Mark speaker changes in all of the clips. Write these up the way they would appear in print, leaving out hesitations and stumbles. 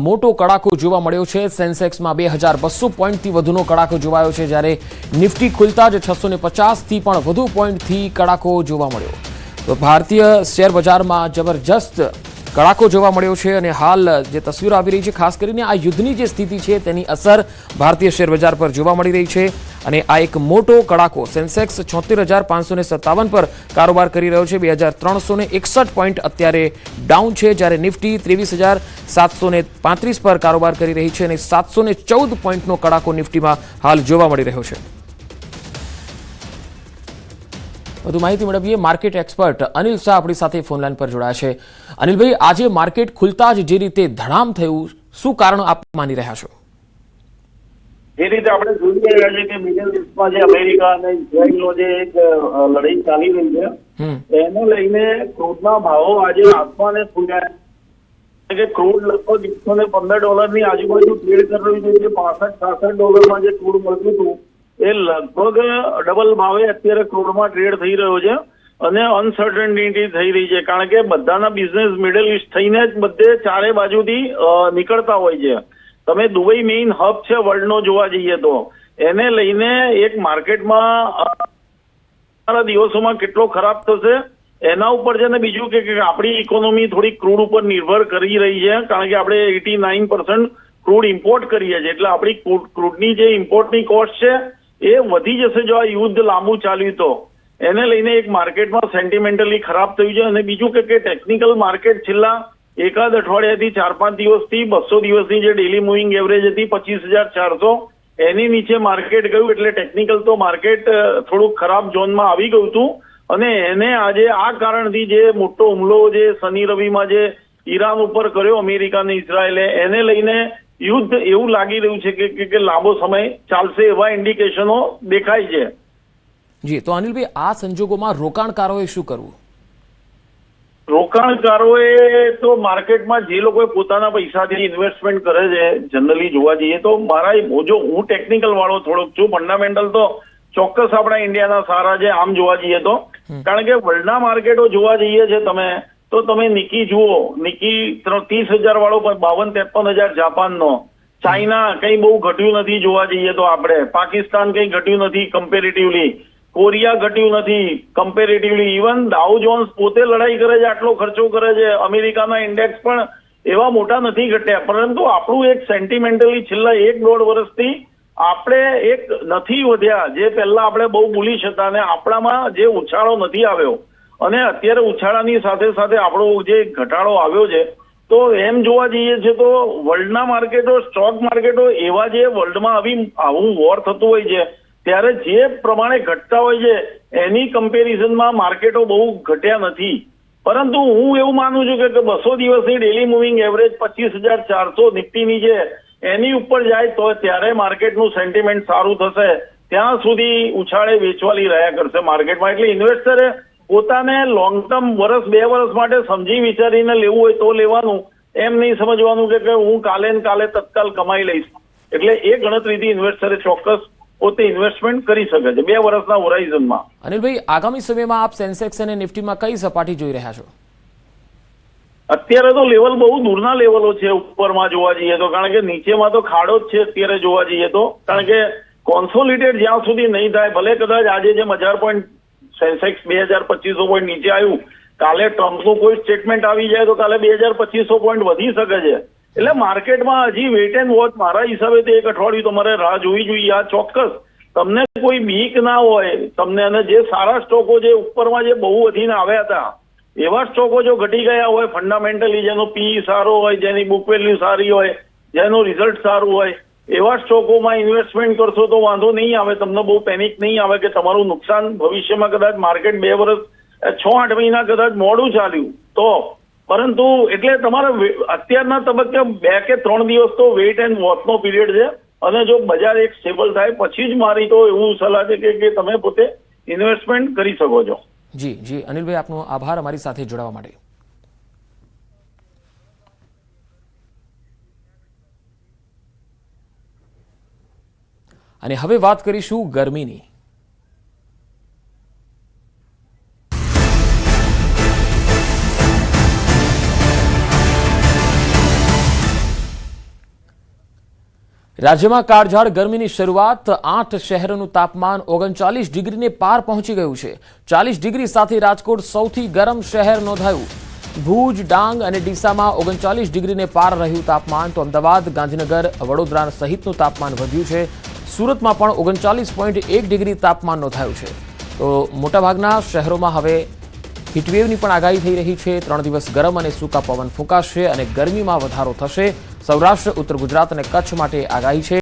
Speaker 1: મોટો કડાકો જોવા મળ્યો છે। સેન્સેક્સમાં 2200 પોઈન્ટથી વધુનો કડાકો જોવાયો છે, જ્યારે નિફ્ટી ખુલતા જ 650થી પણ વધુ પોઈન્ટથી કડાકો જોવા મળ્યો। તો ભારતીય શેર બજારમાં જબરજસ્ત કડાકો જોવા મળ્યો છે અને હાલ જે તસવીરો આવી રહી છે, ખાસ કરીને આ યુદ્ધની જે સ્થિતિ છે તેની અસર ભારતીય શેર બજાર પર જોવા મળી રહી છે અને આ એક મોટો કડાકો સેન્સેક્સ 76,557 પર કારોબાર કરી રહ્યો છે। 2,361 પોઈન્ટ અત્યારે ડાઉન છે, જ્યારે નિફ્ટી 23,735 પર કારોબાર કરી રહી છે અને 714 પોઈન્ટનો કડાકો નિફ્ટીમાં હાલ જોવા મળી રહ્યો છે। વધુ માહિતી મેળવીએ માર્કેટ એક્સપર્ટ અનિલ શાહ આપણી સાથે ફોનલાઈન પર જોડાયા છે। અનિલભાઈ, આજે માર્કેટ ખુલતા જ જે રીતે ધડામ થયું, શું કારણ આપ માની રહ્યા છો?
Speaker 2: જે રીતે આપણે જોઈ રહ્યા છીએ કે મિડલ ઈસ્ટમાં જે અમેરિકા અને ઇઝરાયલનો જે એક લડાઈ ચાલી રહી છે એને લઈને ક્રૂડના ભાવો આજે આસમાને છૂટ્યા કે ક્રૂડ લગભગ $115 આજુબાજુ ટ્રેડ કરી રહ્યું છે। જે $65-66 જે ક્રૂડ મળતું હતું એ લગભગ ડબલ ભાવે અત્યારે ક્રૂડમાં ટ્રેડ થઈ રહ્યો છે અને અનસર્ટનિટી થઈ રહી છે, કારણ કે બધાના બિઝનેસ મિડલ ઈસ્ટ થઈને જ બધે ચારે બાજુથી નીકળતા હોય છે। તમે દુબઈ મેઇન હબ છે વર્લ્ડનો જોવા જઈએ તો એને લઈને એક માર્કેટમાં દિવસોમાં કેટલો ખરાબ થશે એના ઉપર છે ને બીજું કે આપણી ઇકોનોમી થોડી ક્રૂડ ઉપર નિર્ભર કરી રહી છે, કારણ કે આપણે 89% ક્રૂડ ઇમ્પોર્ટ કરીએ છીએ, એટલે આપણી ક્રૂડની જે ઇમ્પોર્ટની કોસ્ટ છે એ વધી જશે જો આ યુદ્ધ લાંબુ ચાલ્યું તો। એને લઈને એક માર્કેટમાં સેન્ટિમેન્ટલી ખરાબ થયું છે અને બીજું કે ટેકનિકલ માર્કેટ છેલ્લા એકાદ અઠવાડિયાથી 4-5 દિવસથી 200 દિવસની જે ડેલી મૂવિંગ એવરેજ હતી 25,400 એની નીચે માર્કેટ ગયું, એટલે ટેકનિકલ તો માર્કેટ થોડુંક ખરાબ ઝોનમાં આવી ગયું હતું અને એને આજે આ કારણથી જે મોટો હુમલો જે શનિ રવિમાં જે ઈરાન ઉપર કર્યો અમેરિકા અને ઇઝરાયલે એને લઈને યુદ્ધ એવું લાગી રહ્યું છે કે લાંબો સમય ચાલશે એવા ઇન્ડિકેશનો દેખાય છે।
Speaker 1: જી, તો અનિલભાઈ, આ સંજોગોમાં રોકાણકારોએ શું કરવું?
Speaker 2: રોકાણકારોએ તો માર્કેટમાં જે લોકો પોતાના પૈસાથી ઇન્વેસ્ટમેન્ટ કરે છે જનરલી જોવા જઈએ તો હું ટેકનિકલ વાળો થોડોક છું, ફંડામેન્ટલ તો ચોક્કસ આપણા ઇન્ડિયાના સારા છે આમ જોવા જઈએ તો, કારણ કે વર્લ્ડના માર્કેટો જોવા જઈએ છે તમે નિકી જુઓ, નિકી 30,000 વાળો 52-53,000 જાપાનનો, ચાઇના કઈ બહુ ઘટ્યું નથી જોવા જઈએ તો, આપણે પાકિસ્તાન કઈ ઘટ્યું નથી કમ્પેરેટિવલી, કોરિયા ઘટ્યું નથી કમ્પેરેટિવલી, ઇવન ડાઉ જોન્સ પોતે લડાઈ કરે છે, આટલો ખર્ચો કરે છે, અમેરિકાના ઇન્ડેક્સ પણ એવા મોટા નથી ઘટ્યા, પરંતુ આપણું એક સેન્ટિમેન્ટલી છેલ્લા 1-1.5 વર્ષથી આપણે એક નથી વધ્યા, જે પહેલા આપણે બહુ બુલિશ હતા અને આપણામાં જે ઉછાળો નથી આવ્યો અને અત્યારે ઉછાળાની સાથે સાથે આપણો જે ઘટાડો આવ્યો છે, તો એમ જોવા જઈએ છે તો વર્લ્ડના માર્કેટો, સ્ટોક માર્કેટો એવા જે વર્લ્ડમાં આવું વોર થતું હોય છે ત્યારે જે પ્રમાણે ઘટતા હોય છે એની કમ્પેરિઝનમાં માર્કેટો બહુ ઘટ્યા નથી, પરંતુ હું એવું માનું છું કે 200 દિવસની ડેલી મૂવિંગ એવરેજ 25,400 નિફ્ટીની છે એની ઉપર જાય તો ત્યારે માર્કેટનું સેન્ટિમેન્ટ સારું થશે, ત્યાં સુધી ઉછાળે વેચવાલી રહ્યા કરશે માર્કેટમાં। એટલે ઇન્વેસ્ટરે પોતાને લોંગ ટર્મ 1-2 વર્ષ માટે સમજી વિચારીને લેવું હોય તો લેવાનું, એમ નહીં સમજવાનું કે હું કાલે તત્કાલ કમાઈ લઈશ, એટલે એ ગણતરીથી ઇન્વેસ્ટરે ચોક્કસ પોતે ઇન્વેસ્ટમેન્ટ કરી શકે છે 2 વર્ષના હોરાઇઝનમાં।
Speaker 1: અનિલભાઈ, આગામી સમયમાં આપ સેન્સેક્સ અને નિફ્ટીમાં કઈ સપાટી જોઈ રહ્યા છો?
Speaker 2: અત્યારે તો લેવલ બહુ દૂરના લેવલો છે ઉપરમાં જોવા જઈએ તો, કારણ કે નીચેમાં તો ખાડો જ છે અત્યારે જોવા જઈએ તો, કારણ કે કોન્સોલિડેટ જ્યાં સુધી નહીં થાય, ભલે કદાચ આજે જે 1000 પોઈન્ટ સેન્સેક્સ 2,250 પોઈન્ટ નીચે આવ્યું, કાલે ટ્રમ્પનું કોઈ સ્ટેટમેન્ટ આવી જાય તો કાલે 2,250 પોઈન્ટ વધી શકે છે, એટલે માર્કેટમાં હજી વેઇટ એન્ડ વોચ મારા હિસાબે તો 1 અઠવાડિયું તમારે રાહ જોવી જોઈએ। આ ચોક્કસ તમને કોઈ બીક ના હોય તમને, અને જે સારા સ્ટોકો જે ઉપરમાં જે બહુ વધીને આવ્યા હતા એવા સ્ટોકો જો ઘટી ગયા હોય ફંડામેન્ટલી, જેનો પી સારો હોય, જેની બુક વેલ્યુ સારી હોય, જેનું રિઝલ્ટ સારું હોય, એવા સ્ટોકોમાં ઇન્વેસ્ટમેન્ટ કરશો તો વાંધો નહીં આવે, તમને બહુ પેનિક નહીં આવે કે તમારું નુકસાન ભવિષ્યમાં કદાચ માર્કેટ 2 વર્ષ 6-8 મહિના કદાચ મોડું ચાલ્યું તો, પરંતુ એટલે તમારે અત્યારના તબક્કે 2 કે 3 દિવસ તો વેઇટ એન્ડ વોચનો પીરિયડ છે અને જો બજાર એક સ્ટેબલ થાય પછી જ મારી તો એવું સલાહ છે કે તમે પોતે ઇન્વેસ્ટમેન્ટ કરી શકો છો।
Speaker 1: જી જી, અનિલભાઈ, આપનો આભાર અમારી સાથે જોડાવા માટે। અને હવે વાત કરીશું ગરમીની। રાજ્યમાં કાળઝાળ ગરમીની શરૂઆત 8 શહેરોનું તાપમાન 39 ડિગ્રીને પાર પહોંચી ગયું છે. 40 ડિગ્રી સાથે રાજકોટ સૌથી ગરમ શહેર નોંધાયું. ભુજ, ડાંગ અને ડીસામાં 39 ડિગ્રીને પાર રહ્યું તાપમાન. તો અમદાવાદ, ગાંધીનગર, વડોદરા સહિતનું તાપમાન વધ્યું છે. સુરતમાં પણ 39.1 ડિગ્રી તાપમાન નોંધાયું છે. તો મોટાભાગના શહેરોમાં હવે હીટવેવની પણ આગાહી થઈ રહી છે. 3 દિવસ ગરમ અને સૂકા પવન ફૂંકાશે અને ગરમીમાં વધારો થશે. સૌરાષ્ટ્ર, ઉત્તર ગુજરાત અને કચ્છ માટે આગાહી છે.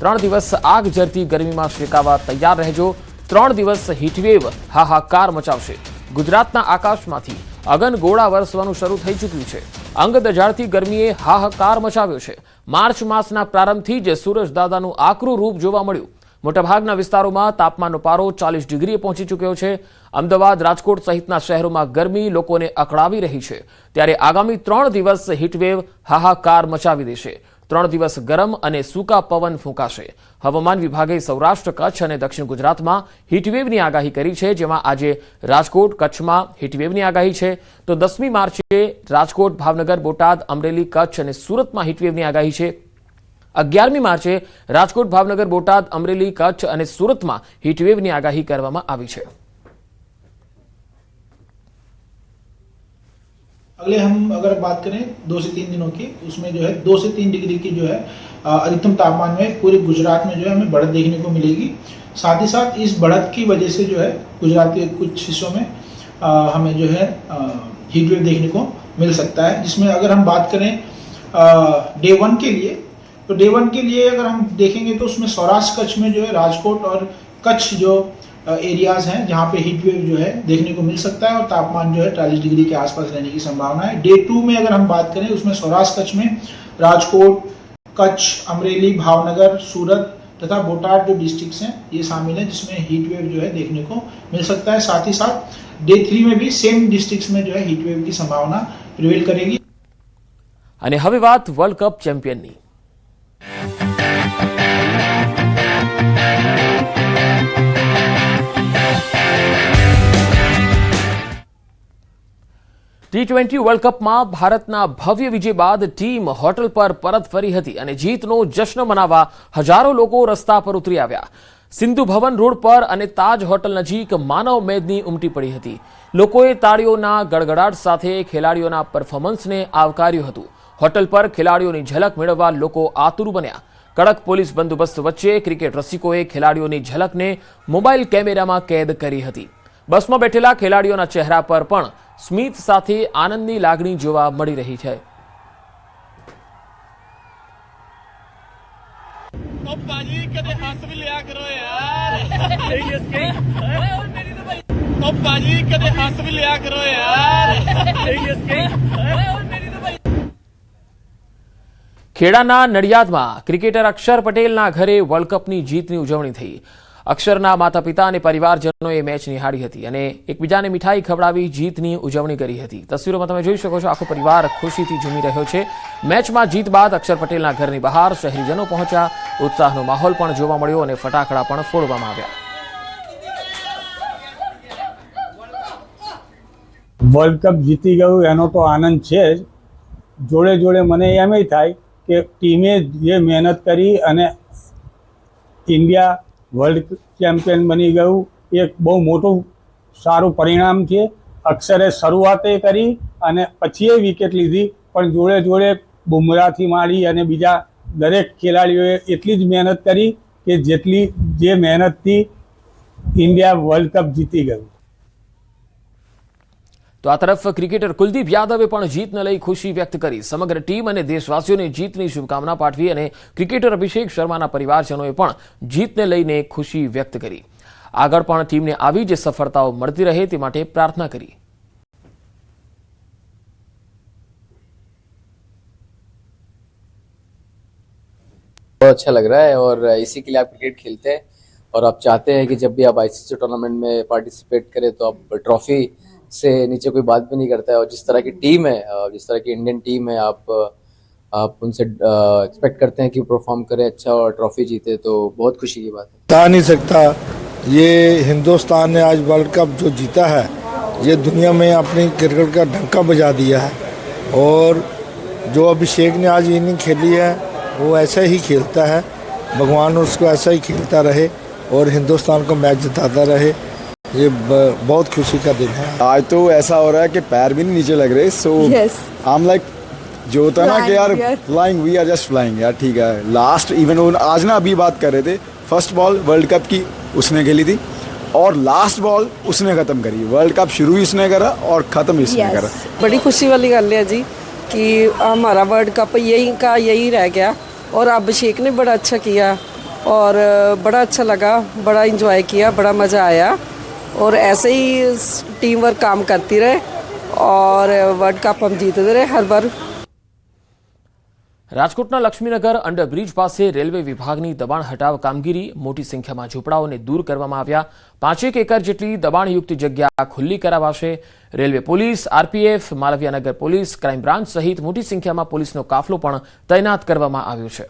Speaker 1: 3 દિવસ આગ ઝરતી ગરમીમાં શેકાવા તૈયાર રહેજો. 3 દિવસ હીટવેવ હાહાકાર મચાવશે. ગુજરાતના આકાશમાંથી અગનગોળા વરસવાનું શરૂ થઈ ચૂક્યું છે. અંગ દજાડતી ગરમીએ હાહાકાર મચાવ્યો છે. માર્ચ માસના પ્રારંભથી જ સૂરજ દાદાનું આકરું રૂપ જોવા મળ્યું. મોટાભાગના વિસ્તારોમાં તાપમાનનો પારો 40 ડિગ્રીએ પહોંચી ચૂક્યો છે. અમદાવાદ, રાજકોટ સહિતના શહેરોમાં ગરમી લોકોને અકળાવી રહી છે. ત્યારે આગામી 3 દિવસ હીટવેવ હાહાકાર મચાવી દેશે. 3 દિવસ ગરમ અને સૂકા પવન ફૂંકાશે. હવામાન વિભાગે સૌરાષ્ટ્ર, કચ્છ અને દક્ષિણ ગુજરાતમાં હીટવેવની આગાહી કરી છે, જેમાં આજે રાજકોટ, કચ્છમાં હીટવેવની આગાહી છે. તો 10મી માર્ચે રાજકોટ, ભાવનગર, બોટાદ, અમરેલી, કચ્છ અને સુરતમાં હીટવેવની આગાહી છે. 11મી માર્ચે રાજકોટ, ભાવનગર, બોટાદ, અમરેલી, કચ્છ અને સુરતમાં હીટવેવની આગાહી કરવામાં આવી છે.
Speaker 3: अगले हम अगर बात करें 2 से 3 दिनों की, उसमें जो है 2 से 3 डिग्री की जो है अधिकतम तापमान में पूरे गुजरात में जो है हमें बढ़त देखने को मिलेगी. साथ ही साथ इस बढ़त की वजह से जो है गुजरात के कुछ हिस्सों में हमें जो है हीट वेव देखने को मिल सकता है. जिसमें अगर हम बात करें डे 1 के लिए, तो डे 1 के लिए अगर हम देखेंगे तो उसमें सौराष्ट्र कच्छ में जो है राजकोट और कच्छ जो एरियाज हैं जहाँ पे हीट वेव जो है देखने को मिल सकता है और तापमान जो है 40 डिग्री के आसपास रहने की संभावना है. डे 2 में अगर हम बात करें उसमें सौराष्ट्र कच्छ में राजकोट, कच्छ, अमरेली, भावनगर, सूरत तथा बोटाद जो डिस्ट्रिक्ट्स हैं ये शामिल है, जिसमें हीट वेव जो है देखने को मिल सकता है. साथ ही साथ डे 3 में भी सेम डिस्ट्रिक्ट्स में जो है हीट वेव की संभावना प्रिवेल करेगी.
Speaker 1: અને હવે વાત વર્લ્ડ કપ ચેમ્પિયનની. T20 વર્લ્ડ કપમાં ભારતના ભવ્ય વિજય બાદ ટીમ હોટલ પર પરત ફરી હતી અને જીતનો જશ્ન મનાવવા હજારો લોકો રસ્તા પર ઉતરી આવ્યા. સિંધુ ભવન રોડ પર અને તાજ હોટલ નજીક માનવ મેદની ઉમટી પડી હતી. લોકોએ તાળીઓના ગડગડાટ સાથે ખેલાડીઓના પરફોર્મન્સને આવકાર્યું હતું. હોટલ પર ખેલાડીઓની ઝલક મેળવવા લોકો આતુર બન્યા. કડક પોલીસ બંદોબસ્ત વચ્ચે ક્રિકેટ રસિકોએ ખેલાડીઓની ઝલકને મોબાઈલ કેમેરામાં કેદ કરી હતી. બસમાં બેઠેલા ખેલાડીઓના ચહેરા પર પણ સ્મિત સાથે આનંદની લાગણી જોવા મળી રહી છે. ખેડાના નડિયાદમાં ક્રિકેટર અક્ષર પટેલના ઘરે વર્લ્ડ કપની જીતની ઉજવણી થઈ. અક્ષરના માતા પિતા અને પરિવારજનોએ મેચ નિહાળી હતી અને એકબીજાને મીઠાઈ ખવડાવી જીતની ઉજવણી કરી હતી. તસવીરોમાં તમે જોઈ શકો છો, આખો પરિવાર ખુશીથી ઝૂમી રહ્યો છે. મેચમાં જીત બાદ અક્ષર પટેલના ઘરની બહાર શહેરીજનો પહોંચ્યા. ઉત્સાહનો માહોલ પણ જોવા મળ્યો અને ફટાકડા પણ ફોડવામાં આવ્યા.
Speaker 4: વર્લ્ડ કપ જીતી ગયું એનો તો આનંદ છે જ. જોડે જોડે મને એમ થાય કે ટીમે જે મહેનત કરી અને ઇન્ડિયા વર્લ્ડ ચેમ્પિયન બની ગયું એક બહુ મોટું સારું પરિણામ છે. અક્ષરે શરૂઆતે કરી અને પછી વિકેટ લીધી, પણ જોડે જોડે બુમરાહથી માંડી અને બીજા દરેક ખેલાડીઓએ એટલી જ મહેનત કરી કે જેટલી જે મહેનતથી ઇન્ડિયા વર્લ્ડ કપ જીતી ગયું.
Speaker 1: તો આ તરફ ક્રિકેટર કુલદીપ યાદવે પણ જીતને લઈ ખુશી વ્યક્ત કરી. સમગ્ર ટીમ અને દેશવાસીઓને જીતની શુભકામના પાઠવી અને ક્રિકેટર અભિષેક શર્માના પરિવારજનોએ પણ જીતને લઈને ખુશી વ્યક્ત કરી. આગળ પણ ટીમને આવી જ સફળતાઓ મળતી રહે તે માટે પ્રાર્થના કરી.
Speaker 5: बहुत अच्छा लग रहा है और इसी के लिए आप क्रिकेट खेलते हैं और आप चाहते हैं कि जब भी आप आईसीसी टूर्नामेंट में पार्टिसिपेट करें तो आप ट्रॉफी से नीचे कोई बात भी नहीं करता है. और जिस तरह की टीम है, जिस तरह की इंडियन टीम है, आप उनसे एक्सपेक्ट करते हैं कि परफॉर्म करें अच्छा और ट्रॉफी जीते, तो बहुत खुशी की बात है.
Speaker 6: बता नहीं सकता, ये हिंदुस्तान ने आज वर्ल्ड कप जो जीता है ये दुनिया में अपनी क्रिकेट का डंका बजा दिया है. और जो अभिषेक ने आज इनिंग खेली है वो ऐसे ही खेलता है. भगवान उसको ऐसा ही खेलता रहे और हिंदुस्तान को मैच जिताता रहे। ये बहुत खुशी का दिन है।
Speaker 7: आज तो ऐसा हो रहा है कि पैर भी नहीं नीचे लग रहे, सो आई एम लाइक जो होता है ना कि यार flying, we are just flying यार। ठीक है, लास्ट इवन आज ना अभी बात कर रहे थे, फर्स्ट बॉल वर्ल्ड कप की उसने खेली थी और लास्ट बॉल उसने खत्म करी। वर्ल्ड कप शुरू ही उसने करा और खत्म इसने करा।
Speaker 8: बड़ी खुशी वाली गल है जी कि हमारा वर्ल्ड कप यही रह गया और अभिषेक ने बड़ा अच्छा किया और बड़ा अच्छा लगा, बड़ा इंजॉय किया, बड़ा मज़ा आया और ऐसे ही टीम वर्क काम करती रहे और वर्ल्ड कप हम जीतते रहे हर बार।
Speaker 1: રાજકોટના લક્ષ્મીનગર અંડરબ્રિજ પાસે રેલવે વિભાગની દબાણ હટાવ કામગીરી મોટી સંખ્યામાં ઝૂંપડાઓને દૂર કરવામાં આવ્યા। 5 એકર જેટલી દબાણયુક્ત જગ્યા ખુલ્લી કરાવાશે। Railway police, RPF, Malviyanagar police, crime branch સહિત મોટી સંખ્યામાં પોલીસનો કાફલો પણ તૈનાત કરવામાં આવ્યો છે।